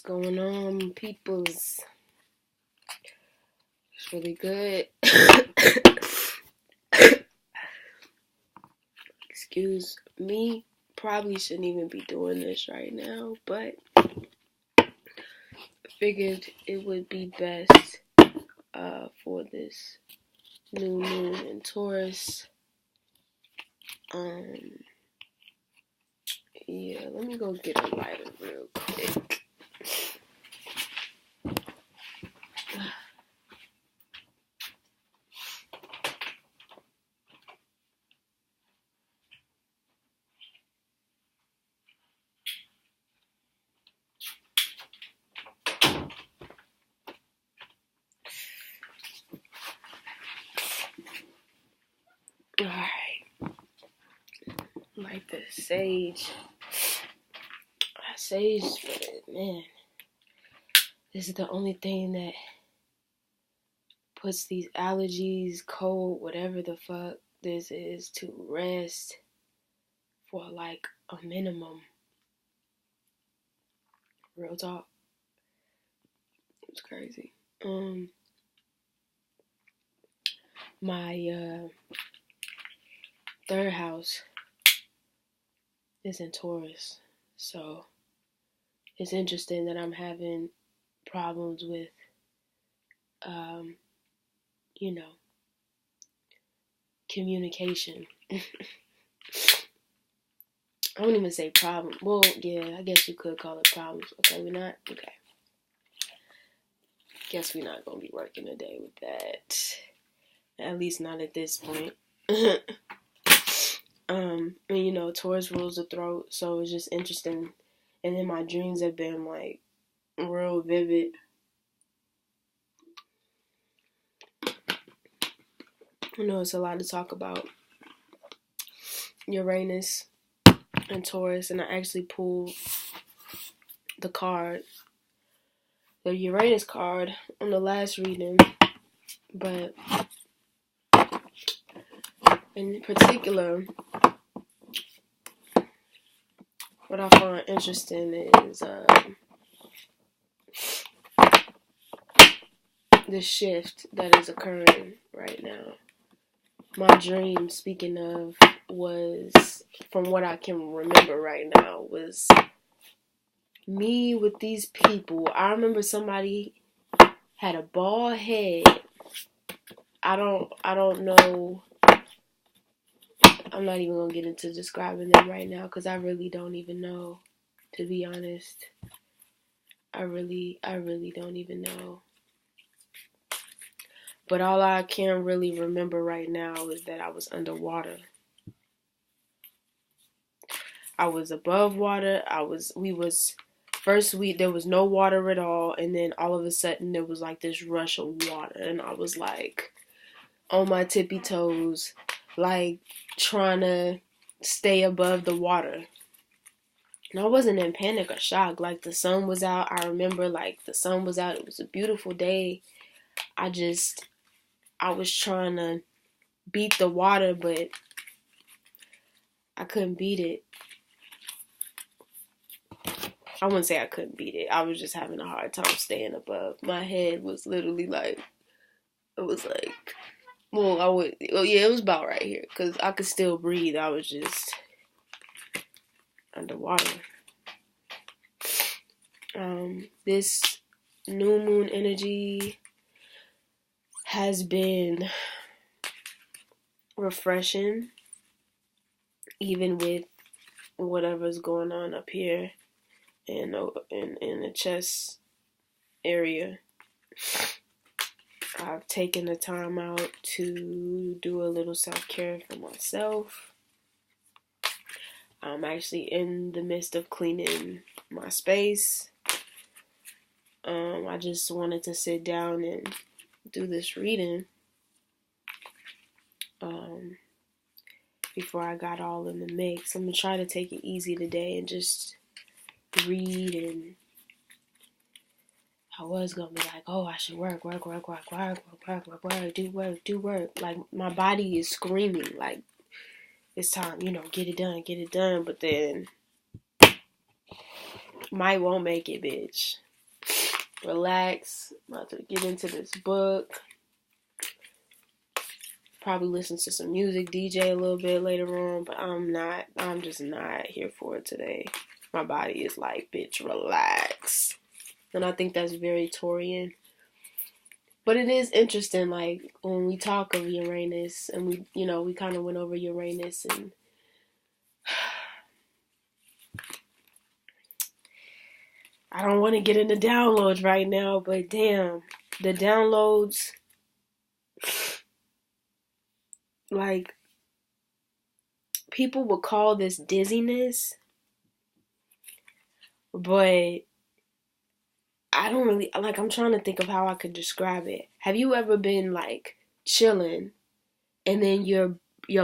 going on, peoples? It's really good. Excuse me. Probably shouldn't even be doing this right now, but I figured it would be best for this new moon in Taurus. Yeah, let me go get a lighter real quick. Alright. Like the sage. Sage, man. This is the only thing that puts these allergies, cold, whatever the fuck this is, to rest for like a minimum. Real talk. It's crazy. My third house is in Taurus, so it's interesting that I'm having problems with, communication. I wouldn't even say problem. Well, yeah, I guess you could call it problems. Okay, we're not? Okay. Guess we're not going to be working today with that. At least not at this point. And Taurus rules the throat, so it's just interesting. And then my dreams have been, like, real vivid. It's a lot to talk about. Uranus and Taurus, and I actually pulled the card, the Uranus card, on the last reading, but in particular, what I find interesting is the shift that is occurring right now. My dream, speaking of, was, from what I can remember right now, was me with these people. I remember somebody had a bald head. I don't know. I'm not even gonna get into describing them right now because I really don't even know, to be honest. I really don't even know. But all I can really remember right now is that I was underwater. I was above water. There was no water at all, and then all of a sudden there was like this rush of water, and I was like on my tippy toes, like trying to stay above the water. And I wasn't in panic or shock. Like, the sun was out. I remember, like, the sun was out. It was a beautiful day. I was trying to beat the water, but I couldn't beat it. I wouldn't say I couldn't beat it. I was just having a hard time staying above. My head was literally like, it was like, it was about right here, because I could still breathe. I was just underwater. This new moon energy has been refreshing, even with whatever's going on up here in the chest area. I've taken the time out to do a little self-care for myself. I'm actually in the midst of cleaning my space. I just wanted to sit down and do this reading before I got all in the mix. I'm going to try to take it easy today and just read, and I was going to be like, oh, I should work, do work. Like, my body is screaming, like, it's time, get it done, but then might won't make it, bitch. relax. I'm about to get into this book. Probably listen to some music, DJ a little bit later on, but I'm just not here for it today. My body is like, bitch, relax. And I think that's very Taurian. But it is interesting, like, when we talk of Uranus, and we kind of went over Uranus, and I don't want to get into downloads right now, but damn, the downloads, like, people would call this dizziness, but I don't really, like, I'm trying to think of how I could describe it. Have you ever been, like, chilling, and then your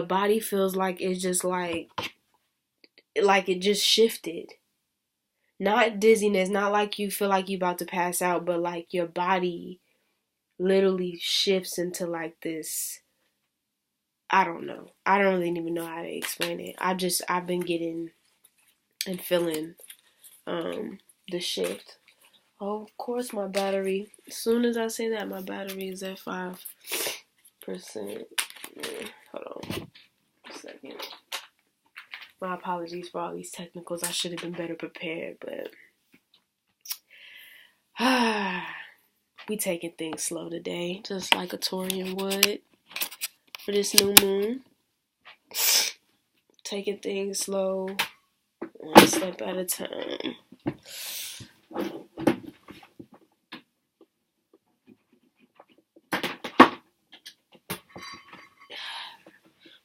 body feels like it's just, like it just shifted? Not dizziness, not like you feel like you're about to pass out, but, like, your body literally shifts into, like, this, I don't know. I don't really even know how to explain it. I've been getting and feeling the shift. Oh, of course, my battery. As soon as I say that, my battery is at 5%. Hold on a second. My apologies for all these technicals. I should have been better prepared, but we taking things slow today, just like a Taurian would for this new moon. Taking things slow, one step at a time.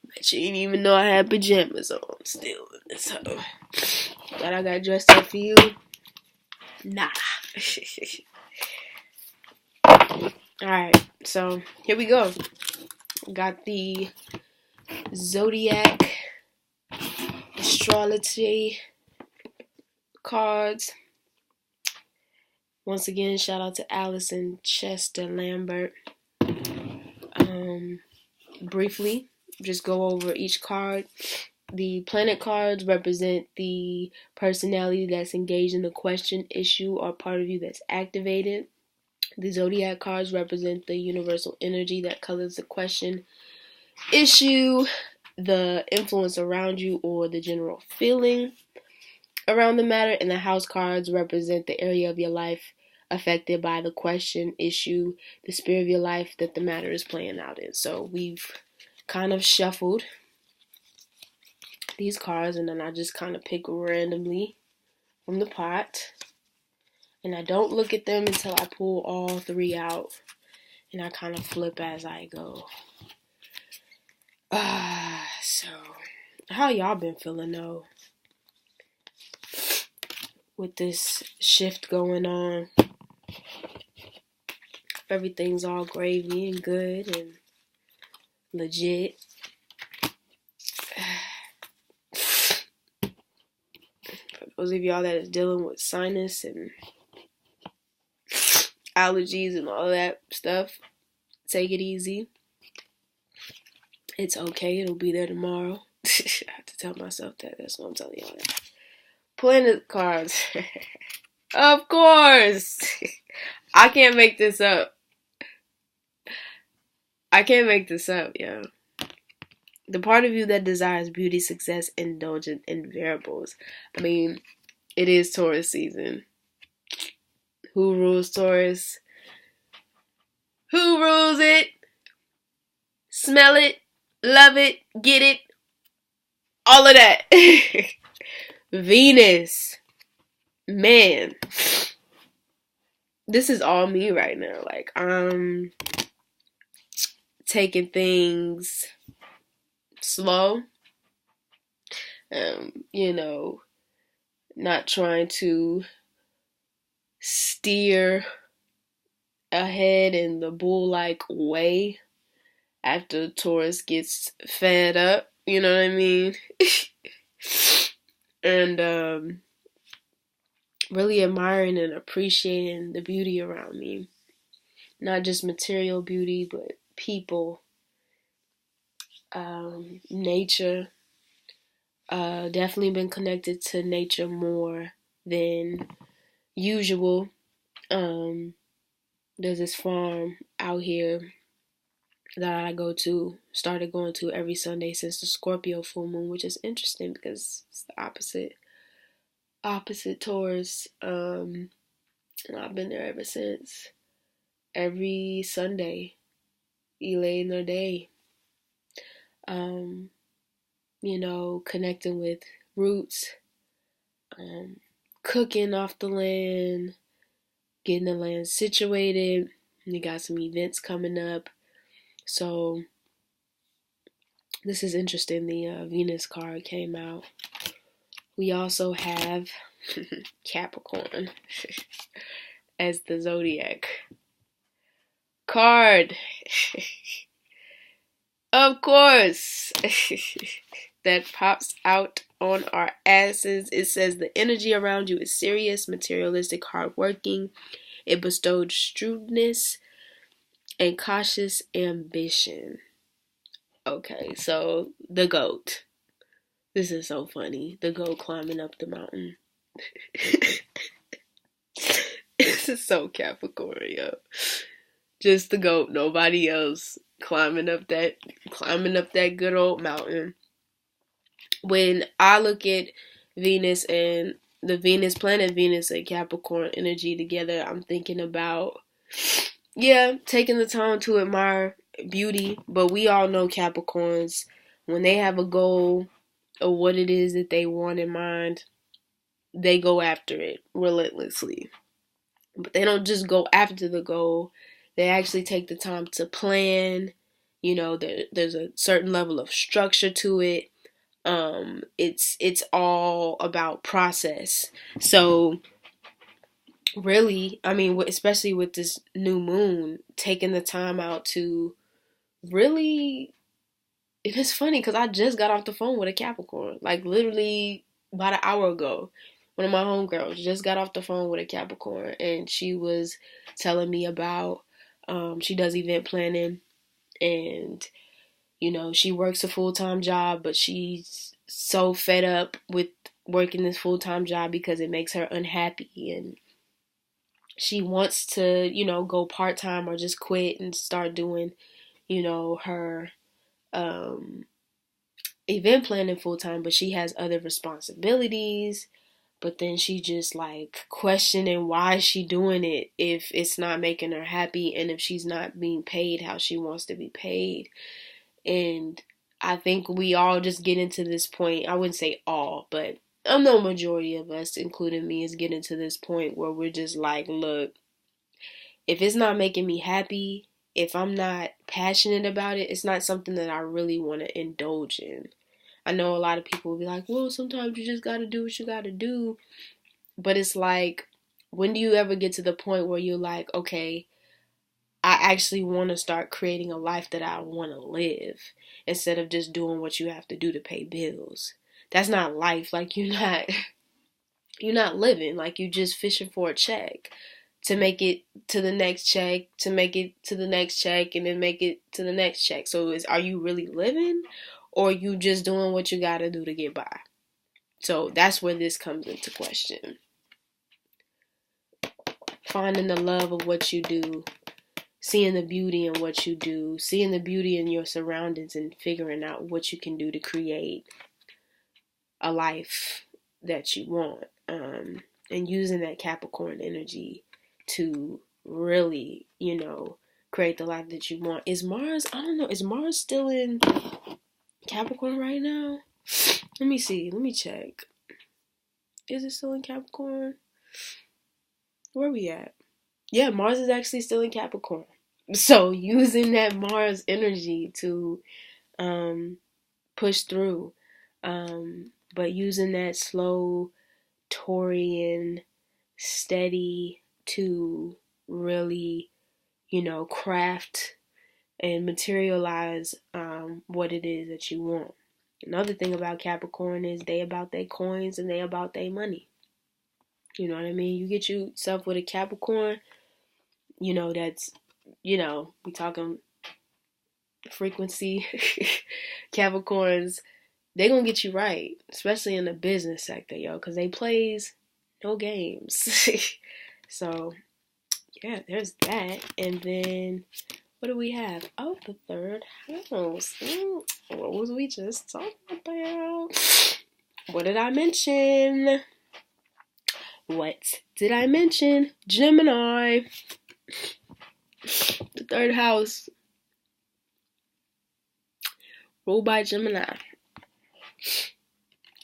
Bet you didn't even know I had pajamas on still in this hoe. But I got dressed up for you? Nah. Alright, so here we go. Got the Zodiac Astrology cards. Once again, shout out to Allison Chester Lambert. Briefly, just go over each card. The planet cards represent the personality that's engaged in the question, issue, or part of you that's activated. The zodiac cards represent the universal energy that colors the question, issue, the influence around you, or the general feeling around the matter. And the house cards represent the area of your life affected by the question, issue, the spirit of your life that the matter is playing out in. So we've kind of shuffled these cards, and then I just kind of pick randomly from the pot. And I don't look at them until I pull all three out, and I kind of flip as I go. So how y'all been feeling though? With this shift going on, everything's all gravy and good and legit. For those of y'all that is dealing with sinus and allergies and all that stuff, take it easy. It's okay. It'll be there tomorrow. I have to tell myself that. That's what I'm telling y'all. Planet cards. Of course. I can't make this up. Yo. The part of you that desires beauty, success, indulgent, and variables. I mean, it is Taurus season. Who rules Taurus? Who rules it? Smell it, love it, get it, all of that. Venus. Man. This is all me right now. Like, I'm taking things slow. Not trying to steer ahead in the bull-like way after Taurus gets fed up. You know what I mean? And really admiring and appreciating the beauty around me. Not just material beauty, but people, nature. Definitely been connected to nature more than usual. There's this farm out here that I started going to every Sunday since the Scorpio full moon, which is interesting because it's the opposite Taurus. And I've been there ever since. Every Sunday, elating their day. Connecting with roots, cooking off the land, getting the land situated. You got some events coming up. So this is interesting. The Venus card came out. We also have Capricorn as the zodiac card. Of course. That pops out on our asses. It says the energy around you is serious, materialistic, hardworking. It bestowed shrewdness and cautious ambition. Okay, so the goat. This is so funny. The goat climbing up the mountain. This is so Capricorn, yo. Just the goat, nobody else climbing up that good old mountain. When I look at Venus and the planet Venus and Capricorn energy together, I'm thinking about, taking the time to admire beauty. But we all know Capricorns, when they have a goal or what it is that they want in mind, they go after it relentlessly. But they don't just go after the goal. They actually take the time to plan. There's a certain level of structure to it. It's all about process. So really, especially with this new moon, taking the time out to really, and it's funny because I just got off the phone with a Capricorn, like literally about an hour ago. One of my homegirls just got off the phone with a Capricorn, and she was telling me about, she does event planning, and she works a full-time job, but she's so fed up with working this full-time job because it makes her unhappy, and she wants to, go part-time or just quit and start doing, her event planning full-time, but she has other responsibilities. But then she just like questioning why is she doing it if it's not making her happy and if she's not being paid how she wants to be paid. And I think we all just get into this point. I wouldn't say all, but I know majority of us, including me, is getting to this point where we're just like, look, if it's not making me happy, if I'm not passionate about it, it's not something that I really want to indulge in. I know a lot of people will be like, well, sometimes you just got to do what you got to do. But it's like, when do you ever get to the point where you're like, okay, I actually want to start creating a life that I want to live instead of just doing what you have to do to pay bills. That's not life. Like you're not living. Like you just fishing for a check to make it to the next check, to make it to the next check, and then make it to the next check. So are you really living, or are you just doing what you got to do to get by? So that's where this comes into question. Finding the love of what you do, seeing the beauty in what you do, seeing the beauty in your surroundings, and figuring out what you can do to create a life that you want. And using that Capricorn energy to really, create the life that you want. Is Mars still in Capricorn right now? Let me see. Let me check. Is it still in Capricorn? Where are we at? Yeah, Mars is actually still in Capricorn. So using that Mars energy to push through, but using that slow Taurian steady to really, craft and materialize what it is that you want. Another thing about Capricorn is they about their coins and they about their money. You know what I mean? You get yourself with a Capricorn, that's, we talking frequency. Capricorns, they gonna get you right, especially in the business sector, because they plays no games. So yeah, there's that. And then what do we have? Oh, the third house. What was we just talking about? What did I mention? What did I mention? Gemini. The third house. Ruled by Gemini.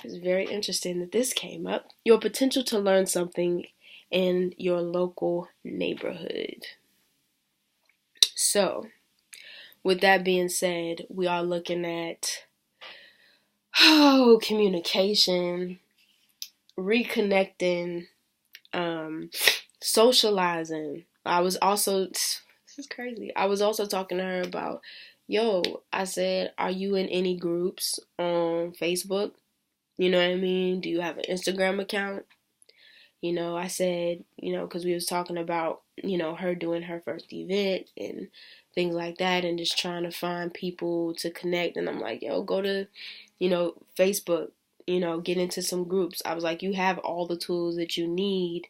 It's very interesting that this came up. Your potential to learn something in your local neighborhood. So, with that being said, we are looking at communication, reconnecting, socializing. This is crazy. I was also talking to her about, I said, are you in any groups on Facebook? You know what I mean? Do you have an Instagram account? I said, because we was talking about, her doing her first event and things like that and just trying to find people to connect. And I'm like, go to, Facebook, get into some groups. I was like, you have all the tools that you need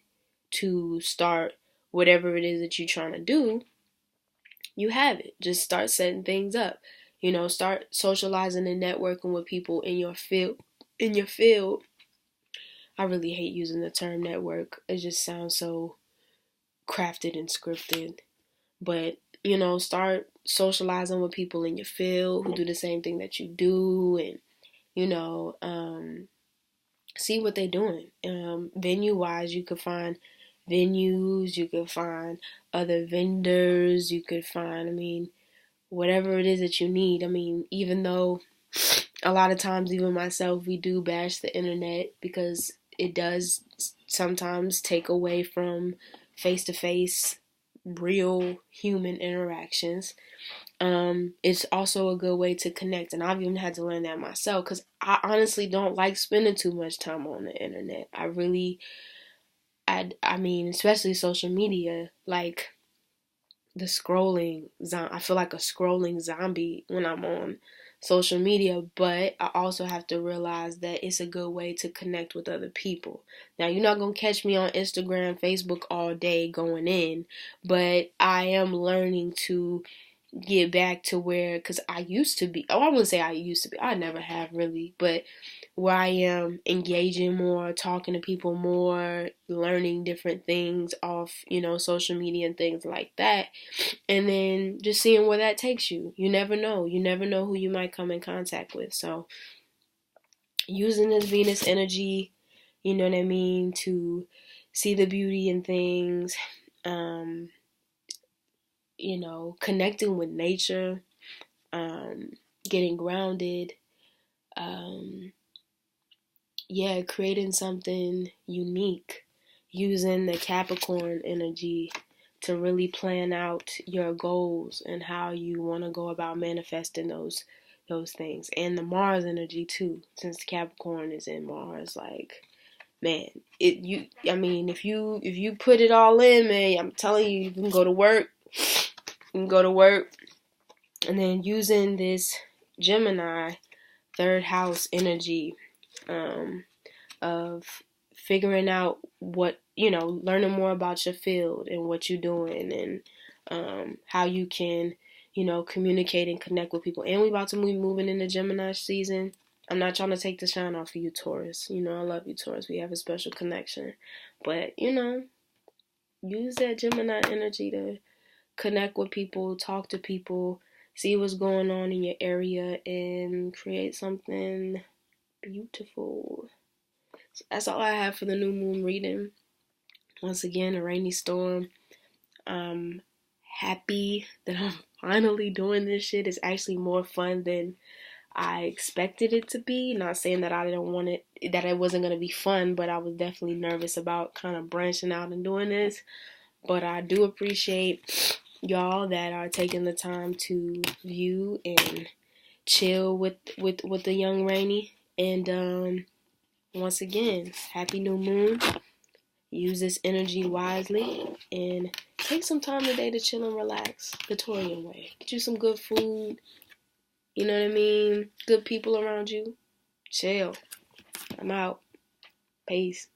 to start whatever it is that you're trying to do. You have it. Just start setting things up. Start socializing and networking with people in your field. I really hate using the term network. It just sounds so crafted and scripted. But, start socializing with people in your field who do the same thing that you do and, see what they're doing. Venue-wise, you could find venues, you could find other vendors, you could find, whatever it is that you need. Even though a lot of times, even myself, we do bash the internet because it does sometimes take away from face-to-face, real human interactions. It's also a good way to connect, and I've even had to learn that myself because I honestly don't like spending too much time on the internet. Especially social media, like the scrolling. I feel like a scrolling zombie when I'm on social media, but I also have to realize that it's a good way to connect with other people. Now, you're not going to catch me on Instagram, Facebook all day going in, but I am learning to get back to where, because I used to be, I wouldn't say I used to be, I never have really, but where I am engaging more, talking to people more, learning different things off, social media and things like that. And then just seeing where that takes you. You never know. You never know who you might come in contact with. So using this Venus energy, to see the beauty in things, connecting with nature, getting grounded, creating something unique, using the Capricorn energy to really plan out your goals and how you want to go about manifesting those things. And the Mars energy too, since Capricorn is in Mars, like, man, if you put it all in, man, I'm telling you, you can go to work. And then using this Gemini third house energy, of figuring out what, learning more about your field and what you're doing and how you can, communicate and connect with people. And we about to be moving into Gemini season. I'm not trying to take the shine off of you, Taurus. I love you, Taurus. We have a special connection. But, use that Gemini energy to connect with people, talk to people, see what's going on in your area, and create something beautiful. So that's all I have for the new moon reading. Once again, a rainy storm. I'm happy that I'm finally doing this shit. It's actually more fun than I expected it to be. Not saying that I didn't want it, that it wasn't going to be fun, but I was definitely nervous about kind of branching out and doing this. But I do appreciate y'all that are taking the time to view and chill with the young Rainy. And once again, happy new moon. Use this energy wisely and take some time today to chill and relax the Taurian way. Get you some good food. You know what I mean? Good people around you. Chill. I'm out. Peace.